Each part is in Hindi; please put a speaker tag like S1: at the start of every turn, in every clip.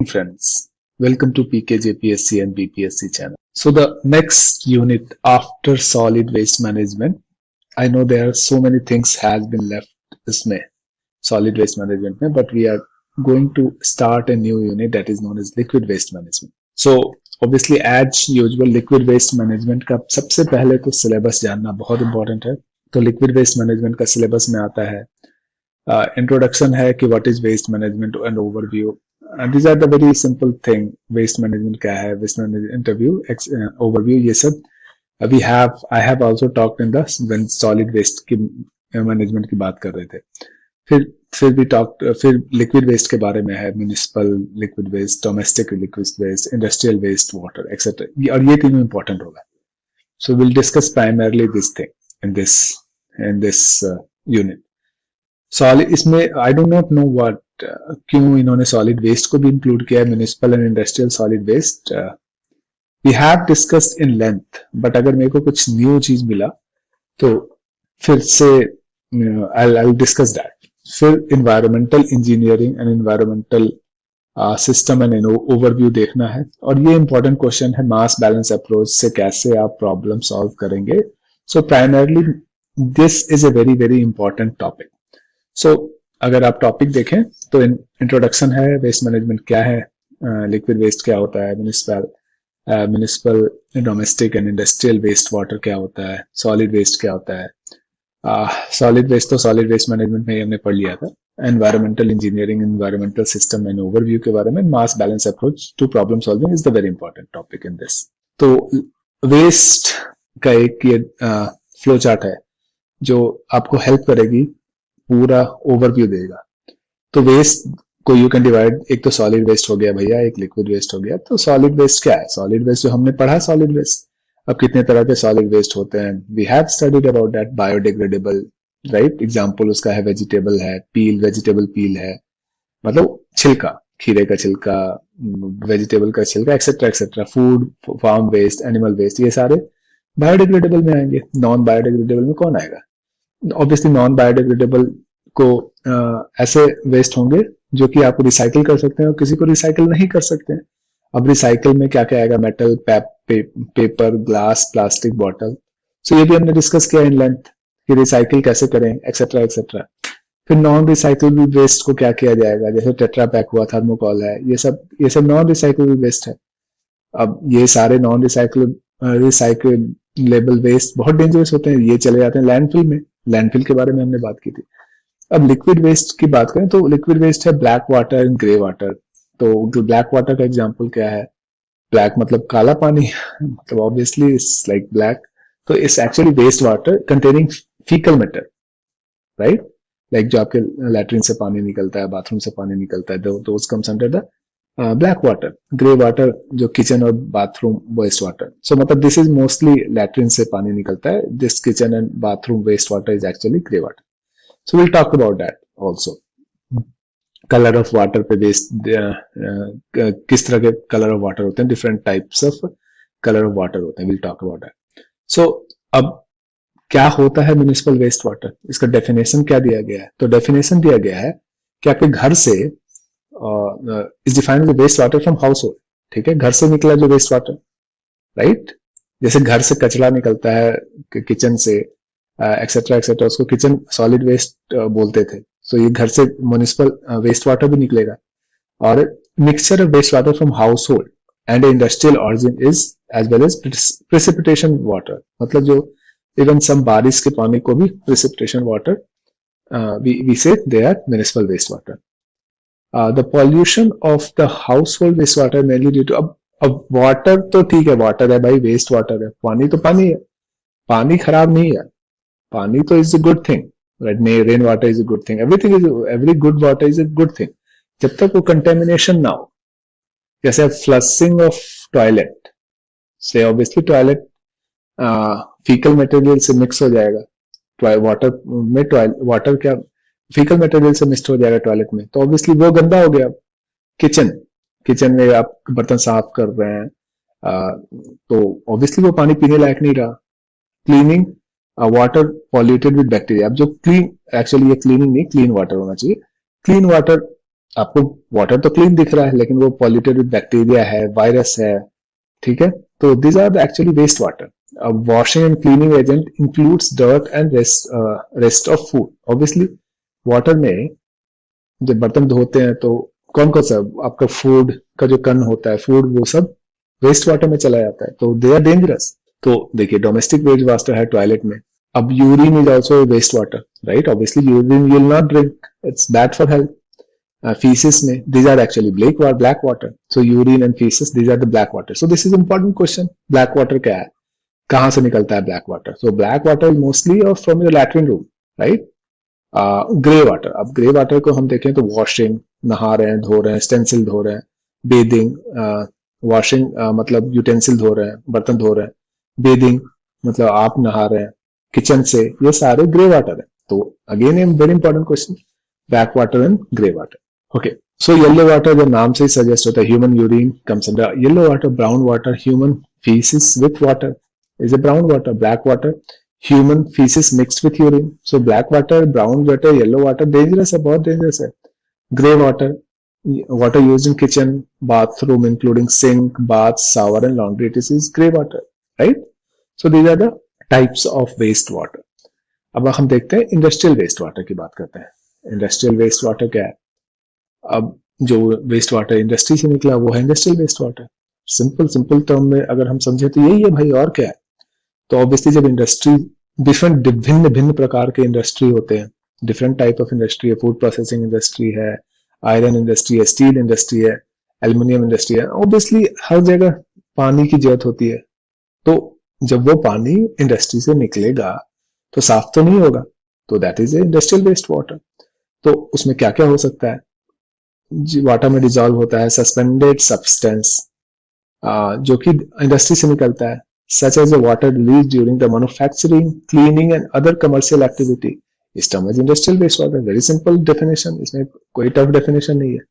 S1: friends, welcome to PK JPSC and BPSC channel. So the next unit after solid waste management, I know there are so many things has been left इसमें solid waste management में, but we are going to start a new unit that is known as liquid waste management. So obviously as usual liquid waste management का सबसे पहले तो syllabus जानना बहुत important है. तो liquid waste management का syllabus में आता है introduction है कि what is waste management and overview. These are the very simple thing. Waste management क्या है, waste management interview, overview, ये सब. I have also talked in the when solid waste की management की बात कर रहे थे. फिर liquid waste के बारे में है, municipal liquid waste, domestic liquid waste, industrial waste, water, etc. और ये तीनों important होगा. So we'll discuss primarily this thing in this unit. Solid इसमें I do not know what क्यों इन्होंने solid waste को भी include किया है, municipal and industrial solid waste. We have discussed in length, but अगर मेरे को कुछ new चीज मिला तो फिर से I'll discuss that. फिर environmental engineering and environmental system and overview देखना है. और ये important question है, mass balance approach से कैसे आप problem solve करेंगे. So primarily this is a very very important topic. So अगर आप टॉपिक देखें तो इंट्रोडक्शन है, वेस्ट मैनेजमेंट क्या है, लिक्विड वेस्ट क्या होता है, municipal domestic and industrial waste water क्या होता है, सॉलिड वेस्ट क्या होता है. सॉलिड वेस्ट तो सॉलिड वेस्ट मैनेजमेंट में हमने पढ़ लिया था. Environmental engineering, environmental system and overview के बारे में, mass balance approach to problem solving is the very important topic in this. तो वेस्ट का एक ये फ्लो चार्ट है जो आपको हेल्प करेगी, पूरा ओवरव्यू देगा. तो वेस्ट को यू कैन डिवाइड, एक तो सॉलिड वेस्ट हो गया भैया, एक लिक्विड वेस्ट हो गया. तो सॉलिड वेस्ट क्या है? सॉलिड वेस्ट जो हमने पढ़ा, सॉलिड वेस्ट. अब कितने तरह के सॉलिड वेस्ट होते हैं, we have studied about that. Biodegradable, right, example उसका है वेजिटेबल है, पील, वेजिटेबल पील है, मतलब छिलका, खीरे का छिलका, वेजिटेबल का छिलका, etcetera etcetera. Food, farm waste, animal waste, ये सारे बायोडिग्रेडेबल में आएंगे. नॉन बायोडिग्रेडेबल में कौन आएगा? ऑब्वियसली नॉन बायोडिग्रेडेबल को ऐसे वेस्ट होंगे जो कि आप रिसाइकिल कर सकते हैं और किसी को रिसाइकिल नहीं कर सकते हैं. अब रिसाइकिल में क्या क्या आएगा? Metal, paper, glass, plastic, bottle. So ये भी हमने डिस्कस किया इन लेंथ कि रिसाइकिल कैसे करें, एक्सेट्रा एक्सेट्रा. फिर नॉन रिसाइकिलेबल वेस्ट को क्या किया जाएगा, जैसे टेट्रा पैक हुआ, थर्मोकॉल है, ये सब नॉन रिसाइकिलेबल वेस्ट है. अब ये सारे नॉन रिसाइकिलेबल वेस्ट बहुत डेंजरस होते हैं, ये चले जाते हैं लैंडफिल में. लैंडफिल के बारे में हमने बात की थी. अब लिक्विड वेस्ट की बात करें तो लिक्विड वेस्ट है black water and grey water. तो ब्लैक वाटर का एग्जांपल क्या है? ब्लैक मतलब काला पानी, मतलब ऑब्वियसली इट्स लाइक ब्लैक. तो it's actually waste water containing faecal matter, right, like जो आपके लैट्रिन से पानी निकलता है, बाथरूम से पानी निकलता है, those comes under the black water. Grey water जो किचन और बाथरूम वेस्ट वाटर. सो मतलब दिस इज मोस्टली लैट्रिन से पानी निकलता है. This kitchen and bathroom waste water is actually grey water. So will talk about that also. Colour of water पे बेस्ड किस तरह के कलर ऑफ वाटर होते हैं, different types of colour of water होते हैं. Will talk about that. सो अब क्या होता है म्युनिसिपल वेस्ट वाटर, इसका डेफिनेशन क्या दिया गया है? तो डेफिनेशन दिया गया है कि आपके घर से is defined waste water from household. ठीक है, घर से निकला जो वेस्ट वाटर, राइट. जैसे घर से कचरा निकलता है किचन से, एक्सेट्रा एक्सेट्रा, उसको किचन सॉलिड वेस्ट बोलते थे. सो ये घर से म्युनिसिपल वेस्ट वाटर भी निकलेगा. और mixture of waste water from household and industrial origin is as well as precipitation water. मतलब जो इवन सम बारिश के पानी को भी precipitation water we say they are municipal waste water. The pollution of the household wastewater mainly due to अब वाटर तो ठीक है, वाटर है भाई, वेस्ट वाटर है, पानी तो पानी है, पानी खराब नहीं है, पानी तो is a good thing, right. Rain water is a good thing, every good water is a good thing जब तक वो कंटेमिनेशन ना हो. जैसे फ्लशिंग ऑफ टॉयलेट से, ऑब्वियसली टॉयलेट फीकल मटेरियल से मिक्स हो जाएगा. वाटर में वाटर क्या फीकल मटेरियल से मिक्स हो जाएगा टॉयलेट में, तो ऑब्वियसली वो गंदा हो गया. किचन में आप बर्तन साफ कर रहे हैं, तो ऑब्वियसली वो पानी पीने लायक नहीं रहा. Cleaning water polluted with bacteria. अब जो क्लीन, एक्चुअली ये क्लीनिंग नहीं, क्लीन वाटर होना चाहिए. क्लीन वाटर आपको वाटर तो क्लीन दिख रहा है लेकिन वो पॉल्यूटेड विद बैक्टीरिया है, वायरस है, ठीक है। तो these are actually waste water. Washing and cleaning agent includes dirt and rest of food. Obviously water में जब बर्तन धोते हैं तो कौन कौन सा आपका फूड का जो कण होता है, फूड, वो सब वेस्ट वाटर में चला जाता है, तो दे आर डेंजरस. तो देखिए डोमेस्टिक वेस्ट वाटर है टॉयलेट में. अब urine is also waste water, right. Obviously urine you will not drink, it's bad for health. feces में these are actually black water. So urine and feces, these are the black water. So this is important question. Black water क्या है, कहाँ से निकलता है black water? So black water is mostly from your latrine room, right? Grey water. अब ग्रे वाटर को हम देखें तो वॉशिंग, नहा रहे हैं, धो रहे हैं, स्टेंसिल धो रहे हैं, बेदिंग, वॉशिंग मतलब यूटेंसिल धो रहे हैं, बर्तन धो रहे हैं, बेदिंग मतलब आप नहा रहे हैं किचन से, ये सारे ग्रे वाटर है. तो again a very important question, black water and grey water. Okay, so yellow water जो नाम से ही सजेस्ट होता है, human urine comes under yellow water. Brown water, human faeces with water is a brown water. Black water, human feces mixed with urine. So black water, brown water, yellow water dangerous है, बहुत dangerous है. Grey water, water used in kitchen, bathroom including sink, bath, shower and laundry. This is grey water, right? So these are the types of waste water. अब हम देखते हैं इंडस्ट्रियल वेस्ट वाटर की बात करते हैं. इंडस्ट्रियल वेस्ट वाटर क्या है? अब जो वेस्ट वाटर इंडस्ट्री से निकला वो है industrial waste water. Simple term में अगर हम समझे तो यही है भाई, और क्या है. तो ऑब्वियसली जब इंडस्ट्री, डिफरेंट भिन्न भिन्न प्रकार के इंडस्ट्री होते हैं, डिफरेंट टाइप ऑफ इंडस्ट्री है. फूड प्रोसेसिंग इंडस्ट्री है, आयरन इंडस्ट्री है, स्टील इंडस्ट्री है, एल्युमिनियम इंडस्ट्री है. ऑब्वियसली हर जगह पानी की जरूरत होती है. तो जब वो पानी इंडस्ट्री से निकलेगा तो साफ तो नहीं होगा, तो that is a industrial waste water. तो उसमें क्या क्या हो सकता है? वाटर में डिजॉल्व होता है सस्पेंडेड सब्सटेंस जो कि इंडस्ट्री से निकलता है, such as the water released during the manufacturing, cleaning and other commercial activity. इस term is industrial wastewater. Very simple definition. इसमें कोई tough definition नहीं है.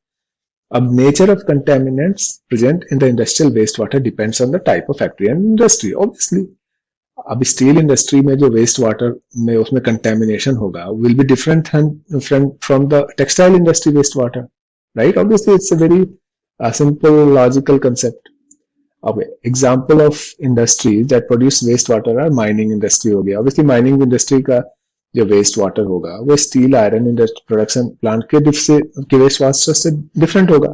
S1: अब nature of contaminants present in the industrial wastewater depends on the type of factory and industry. Obviously, अब स्टील इंडस्ट्री में जो वेस्ट वाटर में उसमें कंटेमिनेशन होगा will be different from the textile industry wastewater, right? Obviously, it's a very simple logical concept. अब example of industries that produce waste water are mining industry हो गया. ऑब्वियसली माइनिंग इंडस्ट्री का जो वेस्ट वाटर होगा वो steel iron industry production plant के वेस्ट वाटर से डिफरेंट होगा.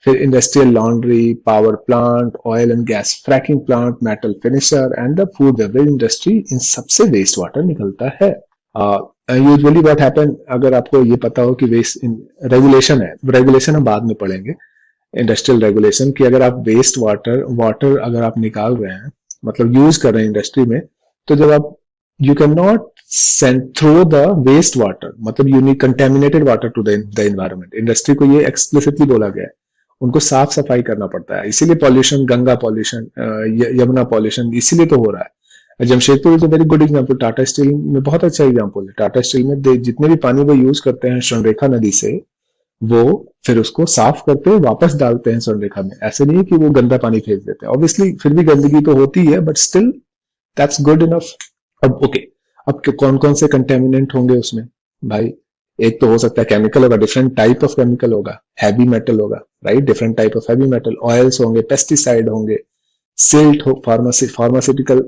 S1: फिर industrial laundry, power plant, oil and gas fracking plant, metal finisher and the food beverage industry, इन सबसे वेस्ट वाटर निकलता है. यूजुअली व्हाट हैपन, अगर आपको ये पता हो कि वेस्ट रेगुलेशन है, रेगुलेशन हम बाद में पढ़ेंगे, इंडस्ट्रियल रेगुलेशन, कि अगर आप वेस्ट वाटर अगर आप निकाल रहे हैं, मतलब यूज कर रहे हैं इंडस्ट्री में, तो जब आप you can not send throw the waste water, मतलब you need contaminated water to the environment. Industry को ये एक्सप्लिसिटली बोला गया है, उनको साफ सफाई करना पड़ता है. इसीलिए pollution, Ganga pollution, Yamuna pollution इसीलिए तो हो रहा है. Jamshedpur is a very good example. Tata steel में बहुत अच्छा एग्जाम्पल है. टाटा स्टील में जितने भी पानी वो यूज करते हैं स्वर्णरेखा नदी से, वो फिर उसको साफ करके वापस डालते हैं स्वर्णरेखा में. ऐसे नहीं है कि वो गंदा पानी फेंक देते हैं. ऑब्वियसली फिर भी गंदगी तो होती है, but still that's good enough. अब ओके, अब कौन कौन से कंटेमिनेंट होंगे उसमें भाई? एक तो हो सकता है केमिकल होगा, डिफरेंट टाइप ऑफ केमिकल होगा, हैवी मेटल होगा, right, different type of heavy metal, oils होंगे, पेस्टिसाइड होंगे, सिल्ट हो, फार्मास्यूटिकल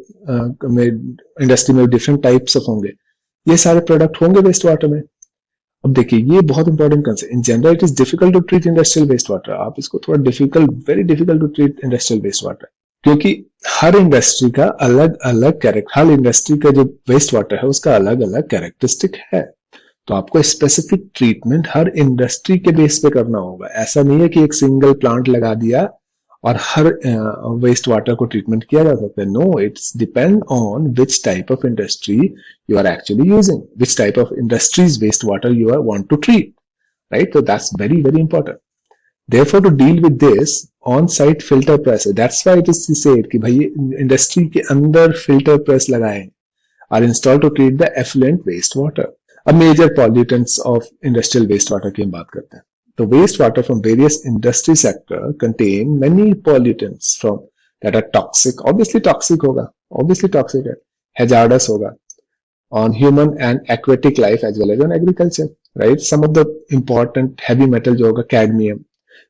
S1: में इंडस्ट्री में डिफरेंट टाइप्स ऑफ होंगे. ये सारे प्रोडक्ट होंगे वेस्ट वाटर में. अब देखिए ये बहुत important concept. In general it is difficult to treat industrial waste water. आप इसको थोड़ा difficult, very difficult to treat industrial waste water, क्योंकि हर इंडस्ट्री का अलग अलग कैरेक्टर, हर इंडस्ट्री का जो वेस्ट वाटर है उसका अलग अलग कैरेक्टरिस्टिक है. तो आपको स्पेसिफिक ट्रीटमेंट हर इंडस्ट्री के बेस पे करना होगा. ऐसा नहीं है कि एक सिंगल प्लांट लगा दिया और हर वेस्ट वाटर को ट्रीटमेंट किया जा सकता है. No, it's depend on which type of industry you are actually using, which type of industries wastewater you want to treat, right? So that's very very important. Therefore, to deal with this, on-site filter press, that's why it is said कि भाई इंडस्ट्री के अंदर फिल्टर प्रेस लगाए are installed to treat the effluent wastewater. अब major pollutants of industrial wastewater की हम बात करते हैं. तो wastewater from various industry sector contain many pollutants from that are toxic. Obviously toxic होगा, obviously toxic है, hazardous होगा on human and aquatic life as well as on agriculture. Right. Some of the important heavy metal जो होगा cadmium,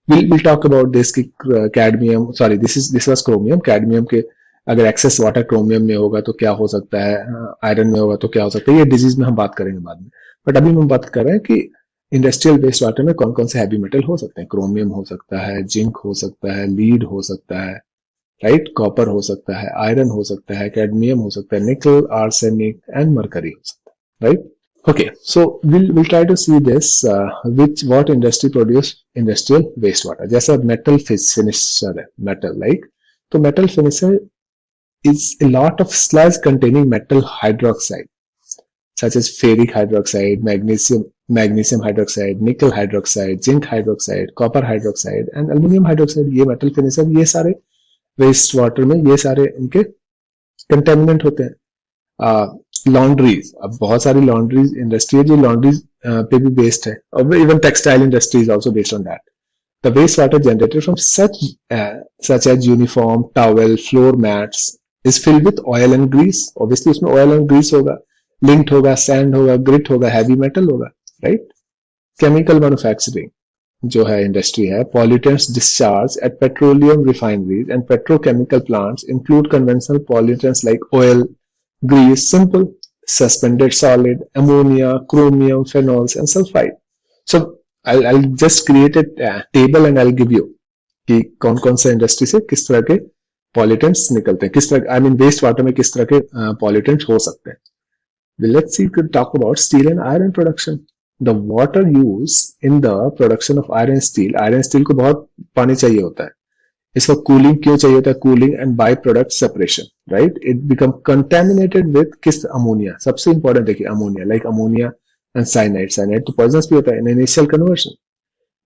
S1: we'll talk about this कि cadmium, sorry this was chromium. Cadmium के अगर एक्सेस वाटर क्रोमियम में होगा तो क्या हो सकता है, आयरन में होगा तो क्या हो सकता है, ये डिजीज में हम बात करेंगे बाद में. बट अभी हम बात कर रहे हैं कि इंडस्ट्रियल वेस्ट वाटर में कौन कौन से हैवी मेटल हो सकते हैं. क्रोमियम हो सकता है, जिंक हो सकता है, लीड हो सकता है, राइट, कॉपर हो सकता है, आयरन हो सकता है, कैडमियम हो सकता है, निकल, आर्सेनिक एंड मरकरी हो सकता है, right. Okay, so we'll try to see this what industry produce industrial wastewater. जैसा metal finisher है, metal like, तो metal finisher is a lot of sludge containing metal hydroxide such as ferric hydroxide, magnesium hydroxide, nickel hydroxide, zinc hydroxide, copper hydroxide and aluminum hydroxide. ये metal finisher, ये सारे वेस्ट वाटर में ये सारे इनके कंटेमिनेंट होते हैं. लॉन्ड्रीज, अब बहुत सारी लॉन्ड्रीज इंडस्ट्री है जो लॉन्ड्रीज पे भी बेस्ड है, और even textile industry is also based on that. The waste water generated from such as uniform, towel, floor mats is filled with oil and grease. Obviously उसमें ऑयल एंड ग्रीस होगा, लिंक्ड होगा, सैंड होगा, ग्रिट होगा, हैवी मेटल होगा, राइट. केमिकल मैन्युफैक्चरिंग जो है इंडस्ट्री है, pollutants discharge at petroleum refineries and petrochemical plants include conventional pollutants like oil, grease, simple, suspended solid, ammonia, chromium, phenols, and sulfide. So I'll just create a table and I'll give you कि कौन कौन सा इंडस्ट्री से किस तरह के पॉल्यूटेंट्स निकलते हैं, किस तरह, आई मीन वेस्ट वाटर में किस तरह के पॉल्यूटेंट्स हो सकते हैं. Let's see, talk about steel and iron production. The water used in the production of iron steel को बहुत पानी चाहिए होता है. इसका कूलिंग क्यों चाहिए होता है, cooling and by product separation, right. It become contaminated with kiss, ammonia. सबसे इंपॉर्टेंट देखिए ammonia, like ammonia and cyanide तो पॉइजनस भी होता है in initial conversion.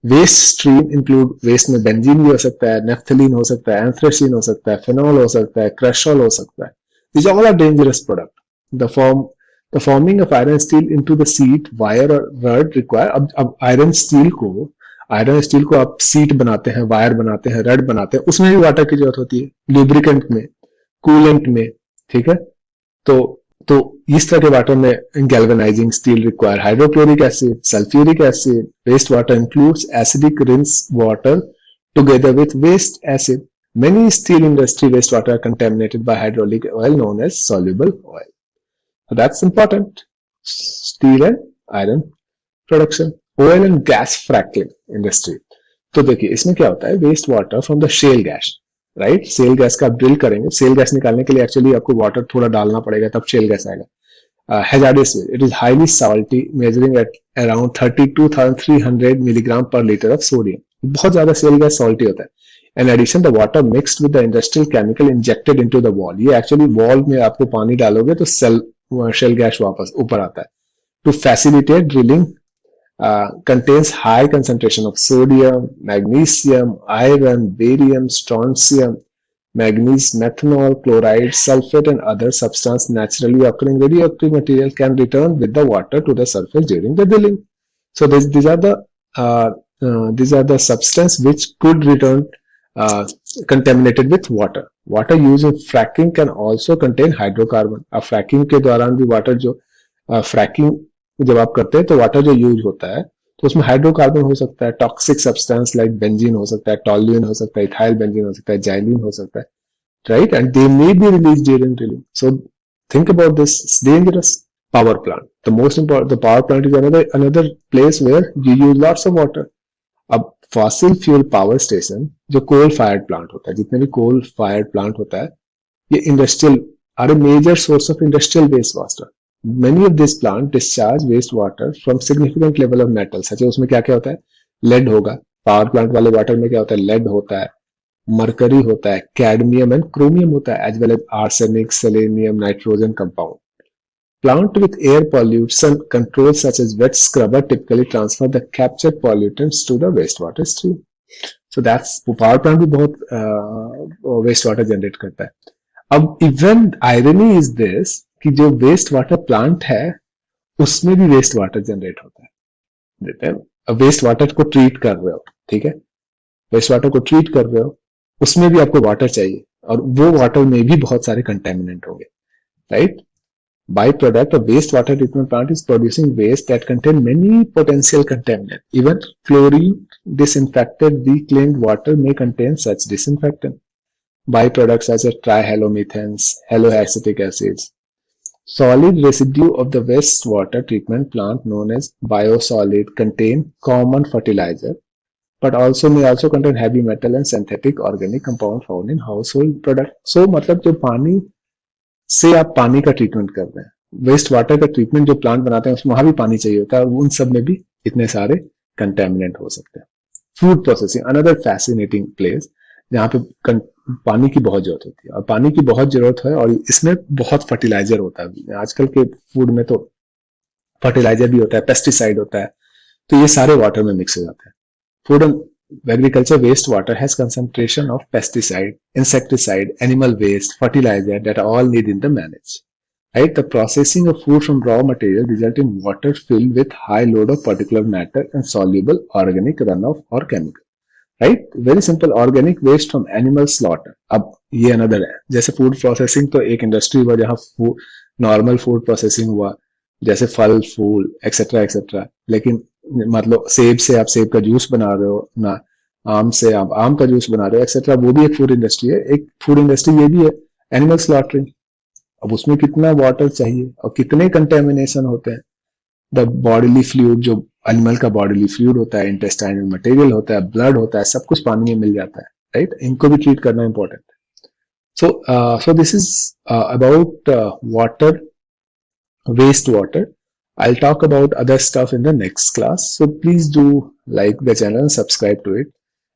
S1: Waste stream include, waste में बेंजीन भी हो सकता है, नेफ्थलीन हो सकता है, एंथ्रेसीन हो सकता है, फेनॉल हो सकता है, क्रैशॉल हो सकता है. These all are dangerous product. The forming of iron steel into the sheet, wire और रड रिक्वायर. अब आयरन स्टील को आप सीट बनाते हैं, वायर बनाते हैं, रड बनाते हैं, उसमें भी वाटर की जरूरत होती है, लुब्रिकेंट में, कूलेंट में, ठीक है. तो इस तरह के वाटर में galvanising steel require hydrochloric acid, sulphuric acid. Waste water includes acidic rinse water together with waste acid. Many steel industry wastewater are contaminated by hydraulic oil known as soluble oil. So that's important. Steel and iron production. Oil and gas fracking industry. तो देखिए इसमें क्या होता है, waste water from the shale gas, right. Shale gas का आप ड्रिल करेंगे, शेल गैस निकालने के लिए एक्चुअली आपको वाटर थोड़ा डालना पड़ेगा तब शेल गैस आएगा. Hazards, it is highly salty, measuring at around 32,300 milligram पर लीटर ऑफ सोडियम. बहुत ज्यादा शेल गैस सॉल्टी होता है. In addition, the water mixed with the industrial chemical injected into the wall. ये actually wall में आपको पानी डालोगे तो शेल गैस वापस ऊपर आता है. To facilitate drilling, contains high concentration of sodium, magnesium, iron, barium, strontium, manganese, methanol, chloride, sulfate, and other substance naturally occurring radioactive material can return with the water to the surface during the drilling. So these are the substance which could return contaminated with water. Water used in fracking can also contain hydrocarbon. अब fracking के दौरान भी water जो fracking जब आप करते हैं तो water जो यूज होता है तो उसमें हाइड्रोकार्बन हो सकता है, टॉक्सिक सब्सटेंस लाइक बेंजीन हो सकता है, टॉल्यूइन हो सकता है, इथाइल बेंजीन हो सकता है, जाइलिन हो सकता है, right. And they may be release during drilling. So think about this, it's dangerous. Power plant, the most important, the power plant is another place where you use lots of water. अब फॉसिल फ्यूल पावर स्टेशन जो कोल फायर्ड प्लांट होता है, जितने भी कोल फायर्ड प्लांट होता है, ये industrial are a major source of industrial waste water. Many of this plant discharge waste water from significant level of metals. अच्छा, उसमें क्या क्या होता है, लेड होगा. पावर प्लांट वाले वाटर में क्या होता है, लेड होता है, मरकरी होता है, कैडमियम एंड क्रोमियम होता है, as well as arsenic, selenium, nitrogen compound. Plant with air pollution controls such as wet scrubber typically transfer the captured pollutants to the wastewater stream. So that's, power plant भी बहुत wastewater generate करता है. अब even irony is this कि जो wastewater plant है उसमें भी wastewater generate होता है. देखते हैं, अब wastewater को treat कर रहे हो, ठीक है, wastewater को treat कर रहे हो, उसमें भी आपको water चाहिए और वो water में भी बहुत सारे contaminant होंगे, right? Byproduct, a wastewater treatment plant is producing waste that contain many potential contaminants. Even fluorine disinfected reclaimed water may contain such disinfectant. Byproducts such as trihalomethanes, haloacetic acids. Solid residue of the wastewater treatment plant known as biosolid contain common fertilizer, but also may also contain heavy metal and synthetic organic compound found in household product. So मतलब जो पानी से आप पानी का ट्रीटमेंट कर रहे हैं, वेस्ट वाटर का ट्रीटमेंट जो प्लांट बनाते हैं उसमें वहां भी पानी चाहिए होता है, और उन सब में भी इतने सारे कंटेमिनेंट हो सकते हैं. Food processing, another fascinating place जहाँ पे पानी की बहुत जरूरत होती है, और पानी की बहुत जरूरत है और इसमें बहुत फर्टिलाइजर होता है. आजकल के फूड में तो फर्टिलाइजर भी होता है, पेस्टिसाइड होता है, तो ये सारे वाटर में मिक्स हो जाते हैं. Food and agriculture wastewater has concentration of pesticide, insecticide, animal waste, fertilizer that are all needed in the manage. Right? The processing of food from raw material result in water filled with high load of particulate matter and soluble organic runoff or chemical. Right? Very simple. Organic waste from animal slaughter. अब ये another है. जैसे food processing तो एक इंडस्ट्री हुआ जहाँ नॉर्मल फूड प्रोसेसिंग हुआ, जैसे फल फूल एक्सेट्रा एक्सेट्रा. लेकिन मतलब सेब से आप सेब का जूस बना रहे हो ना, आम से आप आम का जूस बना रहे हो एक्सेट्रा, वो भी एक फूड इंडस्ट्री है. एक फूड इंडस्ट्री ये भी है एनिमल स्लॉटरिंग. अब उसमें कितना वाटर चाहिए और कितने कंटेमिनेशन होते हैं. द बॉडीली फ्लूइड, जो एनिमल का बॉडीली फ्लूइड होता है, इंटेस्टाइनल मटेरियल होता है, ब्लड होता है, सब कुछ पानी में मिल जाता है. राइट? इनको भी ट्रीट करना इंपॉर्टेंट है. So this is about water, wastewater. I'll talk about other stuff in the next class. So please do like the channel and subscribe to it.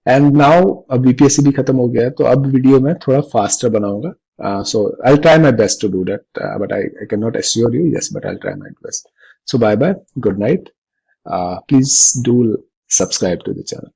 S1: And now BPSC भी खत्म हो गया है, तो अब वीडियो मैं थोड़ा फास्टर बनाऊंगा. So I'll try my best to do that, but I cannot assure you. Yes, but I'll try my best. So bye bye. Good night. Please do subscribe to the channel.